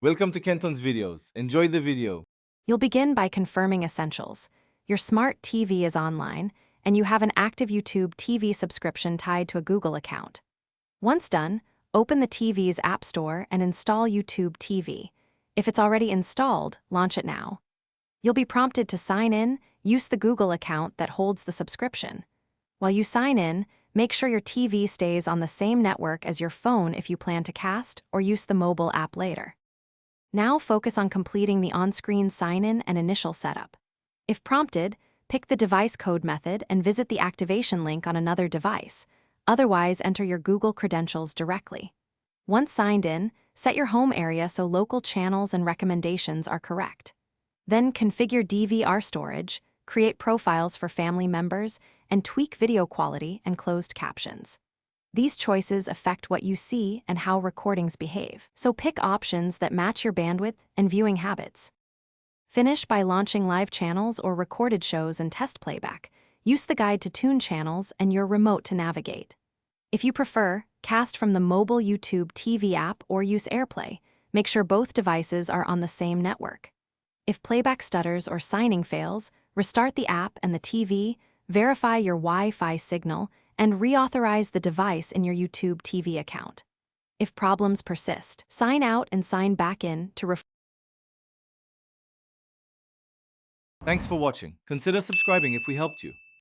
Welcome to Kenton's videos. Enjoy the video. You'll begin by confirming essentials. Your smart TV is online, and you have an active YouTube TV subscription tied to a Google account. Once done, open the TV's App Store and install YouTube TV. If it's already installed, launch it now. You'll be prompted to sign in. Use the Google account that holds the subscription. While you sign in, make sure your TV stays on the same network as your phone if you plan to cast or use the mobile app later. Now focus on completing the on-screen sign-in and initial setup. If prompted, pick the device code method and visit the activation link on another device. Otherwise, enter your Google credentials directly. Once signed in, set your home area so local channels and recommendations are correct. Then configure DVR storage, create profiles for family members, and tweak video quality and closed captions. These choices affect what you see and how recordings behave, so pick options that match your bandwidth and viewing habits. Finish by launching live channels or recorded shows and test playback. Use the guide to tune channels and your remote to navigate. If you prefer, cast from the mobile YouTube TV app or use AirPlay. Make sure both devices are on the same network. If playback stutters or signing fails, restart the app and the TV, verify your Wi-Fi signal, and reauthorize the device in your YouTube TV account. If problems persist, sign out and sign back in to Thanks for watching. Consider subscribing if we helped you.